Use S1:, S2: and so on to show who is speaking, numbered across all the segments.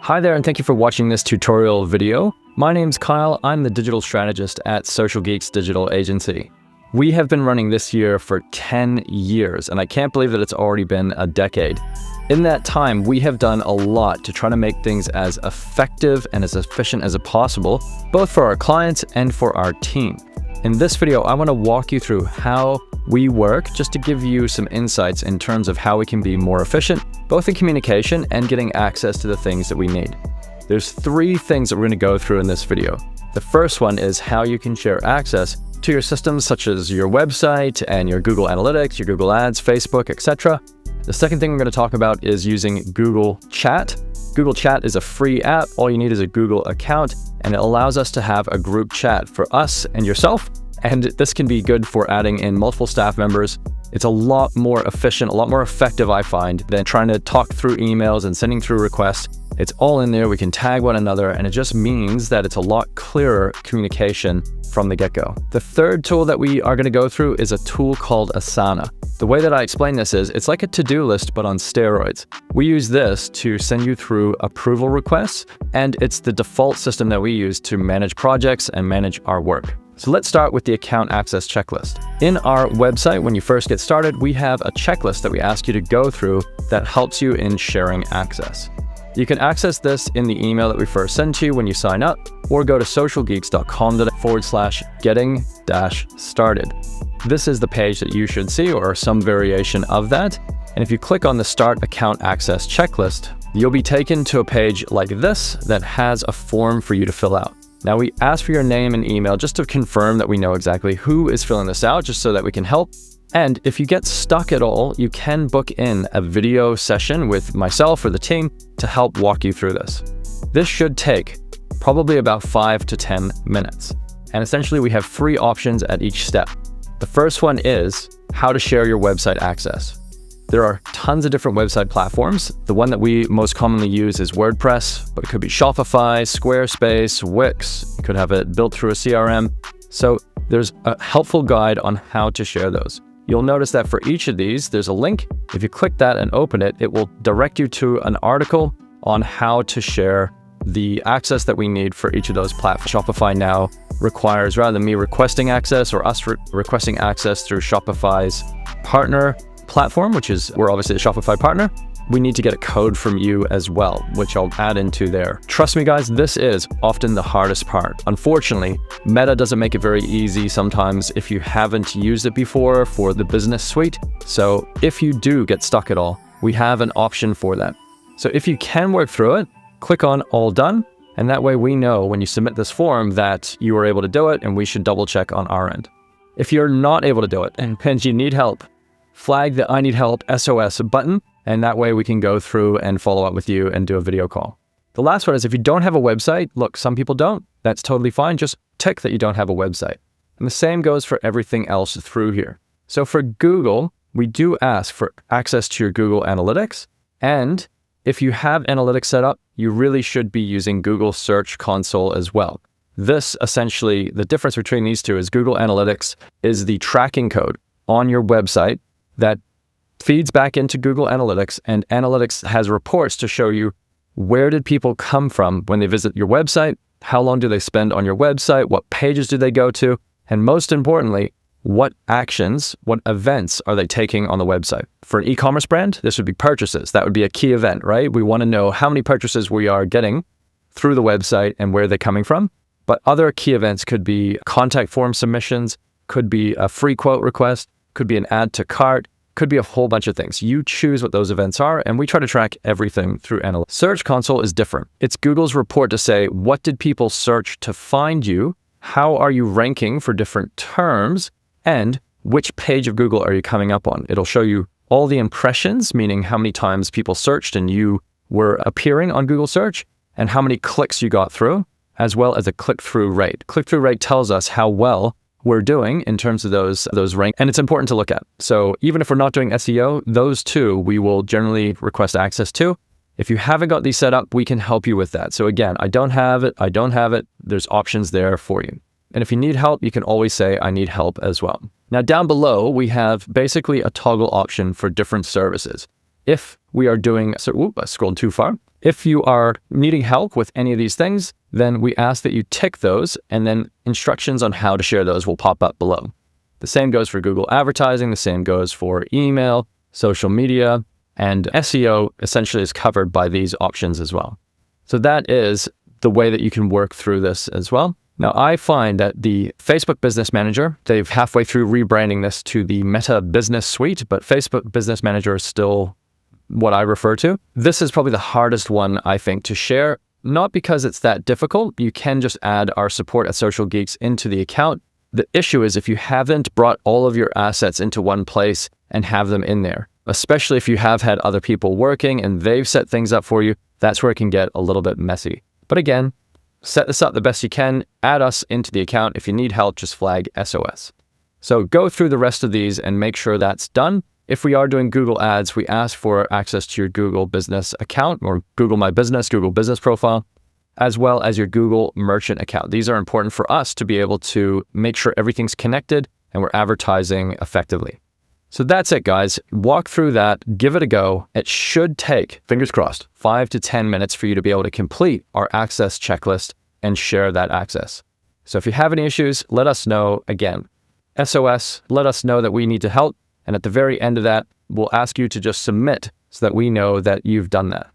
S1: Hi there, and thank you for watching this tutorial video. My name's Kyle. I'm the digital strategist at Social Geeks digital agency. We have been running this year for 10 years, and I can't believe that it's already been a decade. In that time, we have done a lot to try to make things as effective and as efficient as possible, both for our clients and for our team. In this video, I want to walk you through how we work, just to give you some insights in terms of how we can be more efficient, both in communication and getting access to the things that we need. There's 3 things that we're going to go through in this video. The first one is how you can share access to your systems such as your website and your Google Analytics, your Google Ads, Facebook, etc. The second thing we're going to talk about is using Google Chat. Google Chat is a free app. All you need is a Google account, and it allows us to have a group chat for us and yourself. And this can be good for adding in multiple staff members. It's a lot more efficient, a lot more effective, I find, than trying to talk through emails and sending through requests. It's all in there. We can tag one another, and it just means that it's a lot clearer communication from the get-go. The third tool that we are going to go through is a tool called Asana. The way that I explain this is it's like a to-do list, but on steroids. We use this to send you through approval requests, and it's the default system that we use to manage projects and manage our work. So let's start with the account access checklist. In our website, when you first get started, we have a checklist that we ask you to go through that helps you in sharing access. You can access this in the email that we first send to you when you sign up, or go to socialgeeks.com/getting-started. This is the page that you should see, or some variation of that. And if you click on the Start Account Access Checklist, you'll be taken to a page like this that has a form for you to fill out. Now, we ask for your name and email just to confirm that we know exactly who is filling this out, just so that we can help. And if you get stuck at all, you can book in a video session with myself or the team to help walk you through this. This should take probably about 5 to 10 minutes. And essentially, we have 3 options at each step. The first one is how to share your website access. There are tons of different website platforms. The one that we most commonly use is WordPress, but it could be Shopify, Squarespace, Wix. You could have it built through a CRM. So there's a helpful guide on how to share those. You'll notice that for each of these, there's a link. If you click that and open it, it will direct you to an article on how to share the access that we need for each of those platforms. Shopify now requires, rather than me requesting access or us requesting access through Shopify's partner platform, which is, we're obviously a Shopify partner, we need to get a code from you as well, which I'll add into there. Trust me, guys, this is often the hardest part. Unfortunately, Meta doesn't make it very easy sometimes if you haven't used it before for the business suite. So if you do get stuck at all, we have an option for that. So if you can work through it, click on All Done, and that way we know when you submit this form that you were able to do it, and we should double check on our end. If you're not able to do it and you need help, flag the I need help SOS button, and that way we can go through and follow up with you and do a video call. The last one is if you don't have a website, look, some people don't, that's totally fine. Just tick that you don't have a website. And the same goes for everything else through here. So for Google, we do ask for access to your Google Analytics. And if you have analytics set up, you really should be using Google Search Console as well. This essentially, the difference between these two is Google Analytics is the tracking code on your website that feeds back into Google Analytics, and Analytics has reports to show you where did people come from when they visit your website, how long do they spend on your website, what pages do they go to, and most importantly, what actions, what events are they taking on the website. For an e-commerce brand, this would be purchases. That would be a key event, right? We want to know how many purchases we are getting through the website and where they're coming from. But other key events could be contact form submissions, could be a free quote request, could be an add to cart, could be a whole bunch of things. You choose what those events are, and we try to track everything through Analytics. Search Console is different. It's Google's report to say, what did people search to find you? How are you ranking for different terms? And which page of Google are you coming up on? It'll show you all the impressions, meaning how many times people searched and you were appearing on Google search, and how many clicks you got through, as well as a click-through rate. Click-through rate tells us how well we're doing in terms of those rank, and it's important to look at. So even if we're not doing SEO, those two we will generally request access to. If you haven't got these set up, we can help you with that. So again, I don't have it. There's options there for you. And if you need help, you can always say, I need help as well. Now down below, we have basically a toggle option for different services. If we are doing, I scrolled too far. If you are needing help with any of these things, then we ask that you tick those, and then instructions on how to share those will pop up below. The same goes for Google advertising, the same goes for email, social media, and SEO essentially is covered by these options as well. So that is the way that you can work through this as well. Now, I find that the Facebook Business Manager, they've halfway through rebranding this to the Meta Business Suite, but Facebook Business Manager is still what I refer to. This is probably the hardest one, I think, to share, not because it's that difficult. You can just add our support at Social Geeks into the account. The issue is if you haven't brought all of your assets into one place and have them in there, especially if you have had other people working and they've set things up for you, that's where it can get a little bit messy. But again, set this up the best you can, add us into the account. If you need help, just flag SOS. So go through the rest of these and make sure that's done. If we are doing Google Ads, we ask for access to your Google Business account or Google My Business, Google Business Profile, as well as your Google Merchant account. These are important for us to be able to make sure everything's connected and we're advertising effectively. So that's it, guys. Walk through that, give it a go. It should take, fingers crossed, 5 to 10 minutes for you to be able to complete our access checklist and share that access. So if you have any issues, let us know. Again, SOS, let us know that we need to help. And at the very end of that, we'll ask you to just submit so that we know that you've done that.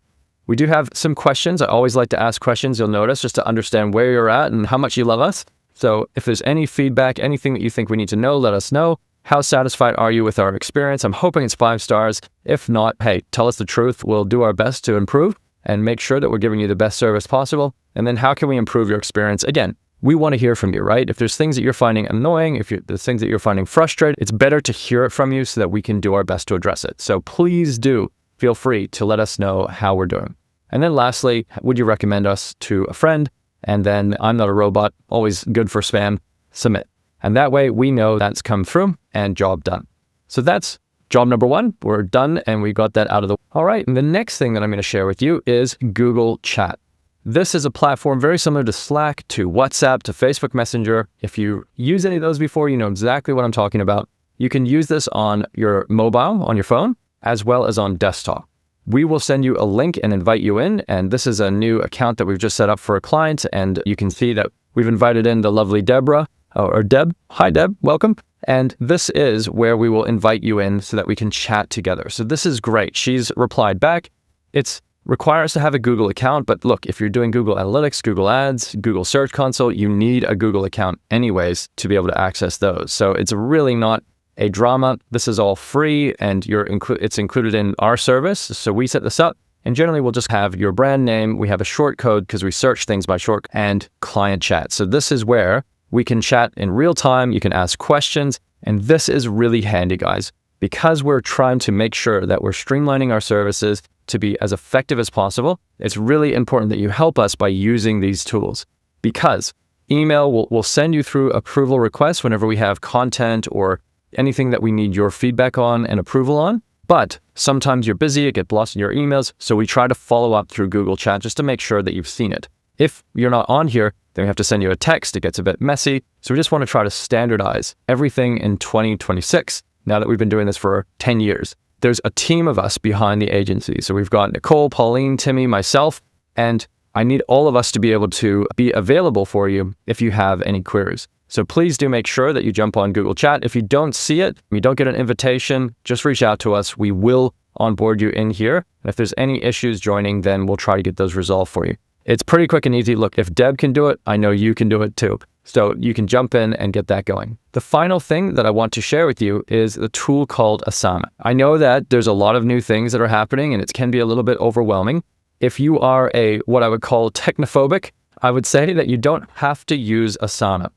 S1: We do have some questions. I always like to ask questions, you'll notice, just to understand where you're at and how much you love us. So if there's any feedback, anything that you think we need to know, let us know. How satisfied are you with our experience? I'm hoping it's 5 stars. If not, hey, tell us the truth. We'll do our best to improve and make sure that we're giving you the best service possible. And then how can we improve your experience? Again, we want to hear from you, right? If there's things that you're finding annoying, there's things that you're finding frustrating, it's better to hear it from you so that we can do our best to address it. So please do feel free to let us know how we're doing. And then lastly, would you recommend us to a friend? And then I'm not a robot, always good for spam, submit. And that way we know that's come through and job done. So that's job number 1. We're done and we got that out of the way. All right, and the next thing that I'm going to share with you is Google Chat. This is a platform very similar to Slack, to WhatsApp, to Facebook Messenger. If you use any of those before, you know exactly what I'm talking about. You can use this on your mobile, on your phone, as well as on desktop. We will send you a link and invite you in. And this is a new account that we've just set up for a client. And you can see that we've invited in the lovely Deborah, or Deb. Hi, Deb. Welcome. And this is where we will invite you in so that we can chat together. So this is great. She's replied back. It's requires to have a Google account, but look, if you're doing Google Analytics, Google Ads, Google Search Console, you need a Google account anyways to be able to access those. So it's really not a drama. This is all free and it's included in our service. So we set this up and generally we'll just have your brand name. We have a short code because we search things by short and client chat. So this is where we can chat in real time. You can ask questions. And this is really handy, guys, because we're trying to make sure that we're streamlining our services to be as effective as possible. It's really important that you help us by using these tools, because email will send you through approval requests whenever we have content or anything that we need your feedback on and approval on. But sometimes you're busy, it gets lost in your emails. So we try to follow up through Google Chat just to make sure that you've seen it. If you're not on here, then we have to send you a text. It gets a bit messy. So we just want to try to standardize everything in 2026, now that we've been doing this for 10 years. There's a team of us behind the agency. So we've got Nicole, Pauline, Timmy, myself, and I need all of us to be able to be available for you if you have any queries. So please do make sure that you jump on Google Chat. If you don't see it, you don't get an invitation, just reach out to us. We will onboard you in here. And if there's any issues joining, then we'll try to get those resolved for you. It's pretty quick and easy. Look, if Deb can do it, I know you can do it too. So you can jump in and get that going. The final thing that I want to share with you is the tool called Asana. I know that there's a lot of new things that are happening and it can be a little bit overwhelming. If you are what I would call technophobic, I would say that you don't have to use Asana.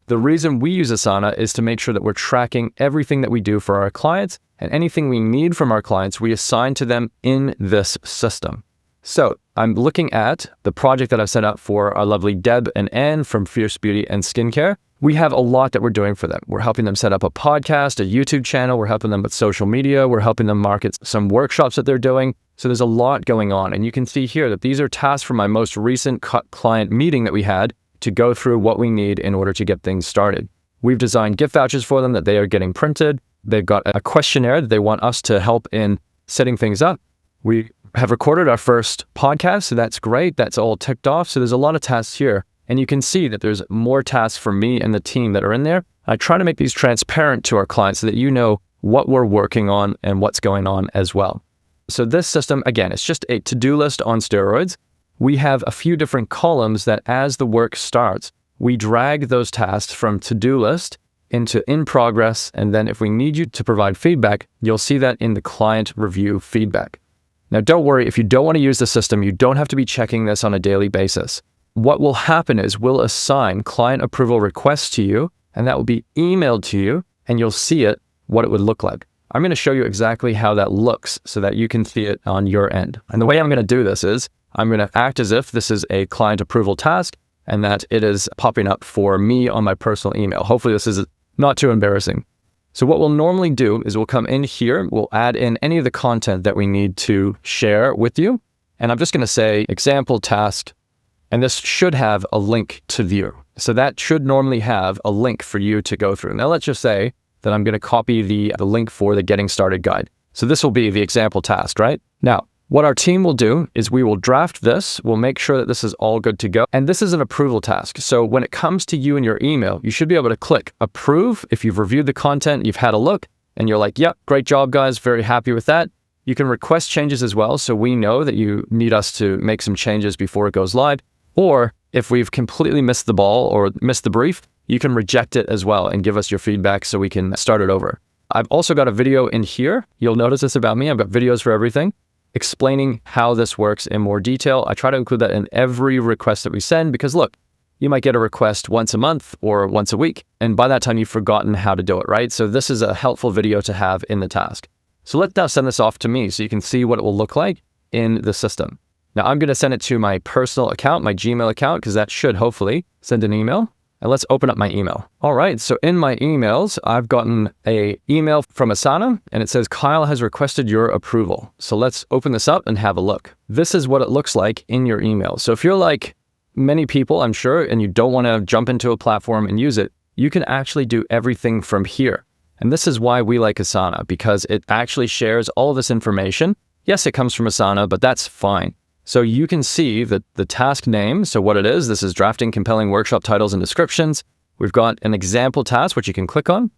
S1: The reason we use Asana is to make sure that we're tracking everything that we do for our clients, and anything we need from our clients, we assign to them in this system. So I'm looking at the project that I've set up for our lovely Deb and Anne from Fierce Beauty and Skincare. We have a lot that we're doing for them. We're helping them set up a podcast, a YouTube channel. We're helping them with social media. We're helping them market some workshops that they're doing. So there's a lot going on. And you can see here that these are tasks from my most recent client meeting that we had to go through what we need in order to get things started. We've designed gift vouchers for them that they are getting printed. They've got a questionnaire that they want us to help in setting things up. We have recorded our first podcast, so that's great. That's all ticked off. So there's a lot of tasks here. And you can see that there's more tasks for me and the team that are in there. I try to make these transparent to our clients so that you know what we're working on and what's going on as well. So this system, again, it's just a to-do list on steroids. We have a few different columns that as the work starts, we drag those tasks from to-do list into in progress. And then if we need you to provide feedback, you'll see that in the client review feedback. Now, don't worry, if you don't want to use the system, you don't have to be checking this on a daily basis. What will happen is we'll assign client approval requests to you, and that will be emailed to you, and you'll see it, what it would look like. I'm going to show you exactly how that looks so that you can see it on your end. And the way I'm going to do this is I'm going to act as if this is a client approval task and that it is popping up for me on my personal email. Hopefully this is not too embarrassing. So what we'll normally do is we'll come in here, we'll add in any of the content that we need to share with you. And I'm just going to say example task, and this should have a link to view. So that should normally have a link for you to go through. Now let's just say that I'm going to copy the link for the getting started guide. So this will be the example task, right? Now, what our team will do is we will draft this. We'll make sure that this is all good to go. And this is an approval task. So when it comes to you and your email, you should be able to click approve if you've reviewed the content, you've had a look, and you're like, yep, great job, guys. Very happy with that. You can request changes as well. So we know that you need us to make some changes before it goes live. Or if we've completely missed the ball or missed the brief, you can reject it as well and give us your feedback so we can start it over. I've also got a video in here. You'll notice this about me. I've got videos for everything explaining how this works in more detail. I try to include that in every request that we send because look, you might get a request once a month or once a week. And by that time, you've forgotten how to do it, right? So this is a helpful video to have in the task. So let's now send this off to me so you can see what it will look like in the system. Now I'm going to send it to my personal account, my Gmail account, because that should hopefully send an email. And let's open up my email. All right, so in my emails, I've gotten an email from Asana, and it says, Kyle has requested your approval. So let's open this up and have a look. This is what it looks like in your email. So if you're like many people, I'm sure, and you don't want to jump into a platform and use it, you can actually do everything from here. And this is why we like Asana, because it actually shares all this information. Yes, it comes from Asana, but that's fine. So you can see that the task name, so what it is, this is drafting compelling workshop titles and descriptions. We've got an example task, which you can click on,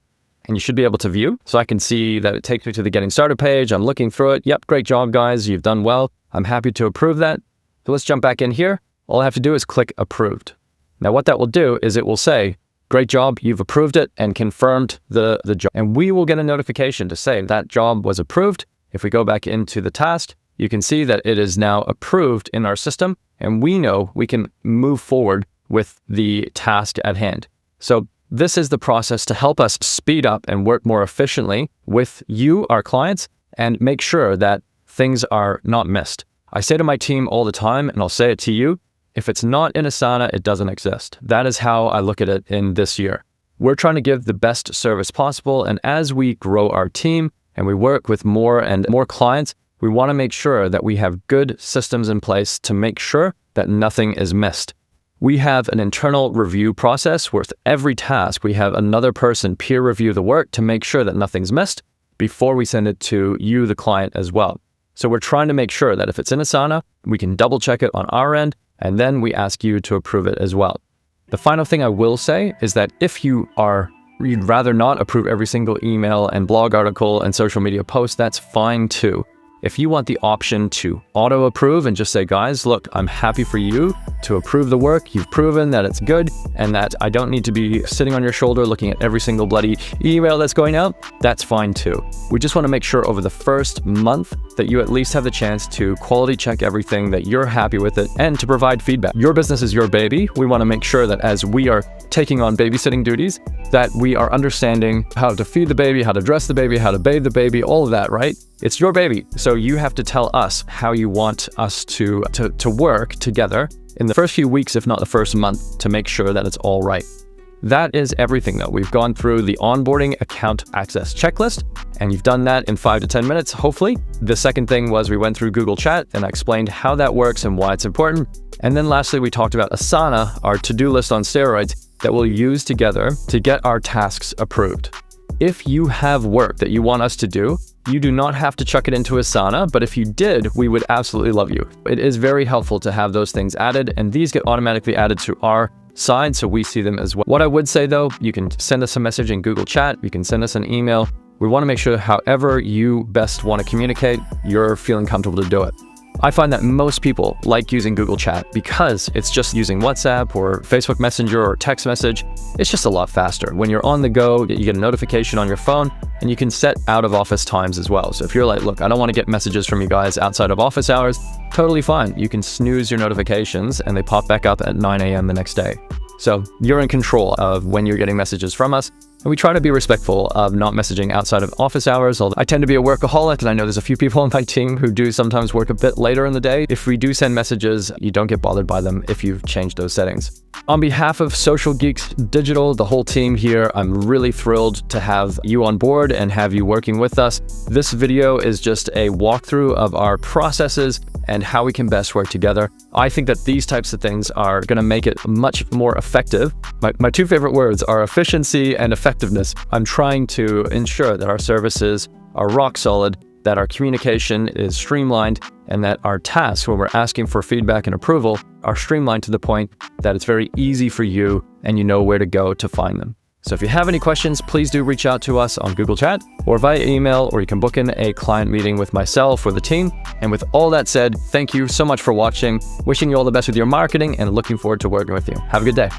S1: and you should be able to view. So I can see that it takes me to the getting started page. I'm looking through it. Yep, great job, guys. You've done well. I'm happy to approve that. So let's jump back in here. All I have to do is click approved. Now what that will do is it will say, great job, you've approved it and confirmed the job. And we will get a notification to say that job was approved. If we go back into the task, you can see that it is now approved in our system, and we know we can move forward with the task at hand. So this is the process to help us speed up and work more efficiently with you, our clients, and make sure that things are not missed. I say to my team all the time, and I'll say it to you, if it's not in Asana, it doesn't exist. That is how I look at it in this year. We're trying to give the best service possible, and as we grow our team and we work with more and more clients, we want to make sure that we have good systems in place to make sure that nothing is missed. We have an internal review process where with every task, we have another person peer review the work to make sure that nothing's missed before we send it to you, the client, as well. So we're trying to make sure that if it's in Asana, we can double check it on our end, and then we ask you to approve it as well. The final thing I will say is that if you'd rather not approve every single email and blog article and social media post, that's fine too. If you want the option to auto approve and just say, guys, look, I'm happy for you to approve the work. You've proven that it's good and that I don't need to be sitting on your shoulder looking at every single bloody email that's going out, that's fine too. We just want to make sure over the first month that you at least have the chance to quality check everything, that you're happy with it, and to provide feedback. Your business is your baby. We want to make sure that as we are taking on babysitting duties, that we are understanding how to feed the baby, how to dress the baby, how to bathe the baby, all of that, right? It's your baby. So you have to tell us how you want us to work together in the first few weeks, if not the first month, to make sure that it's all right. That is everything though. We've gone through the onboarding account access checklist, and you've done that in 5 to 10 minutes, hopefully. The second thing was we went through Google Chat and I explained how that works and why it's important. And then lastly, we talked about Asana, our to-do list on steroids that we'll use together to get our tasks approved. If you have work that you want us to do, you do not have to chuck it into Asana, but if you did, we would absolutely love you. It is very helpful to have those things added, and these get automatically added to our side so we see them as well. What I would say though, you can send us a message in Google Chat, you can send us an email. We want to make sure however you best want to communicate, you're feeling comfortable to do it. I find that most people like using Google Chat because it's just using WhatsApp or Facebook Messenger or text message. It's just a lot faster. When you're on the go, you get a notification on your phone, and you can set out of office times as well. So if you're like, look, I don't want to get messages from you guys outside of office hours, totally fine. You can snooze your notifications and they pop back up at 9 a.m. the next day. So you're in control of when you're getting messages from us. And we try to be respectful of not messaging outside of office hours. Although I tend to be a workaholic, and I know there's a few people on my team who do sometimes work a bit later in the day. If we do send messages, you don't get bothered by them if you've changed those settings. On behalf of Social Geeks Digital, the whole team here, I'm really thrilled to have you on board and have you working with us. This video is just a walkthrough of our processes and how we can best work together. I think that these types of things are going to make it much more effective. My two favorite words are efficiency and effectiveness. I'm trying to ensure that our services are rock solid, that our communication is streamlined, and that our tasks, when we're asking for feedback and approval, are streamlined to the point that it's very easy for you and you know where to go to find them. So if you have any questions, please do reach out to us on Google Chat or via email, or you can book in a client meeting with myself or the team. And with all that said, thank you so much for watching. Wishing you all the best with your marketing and looking forward to working with you. Have a good day.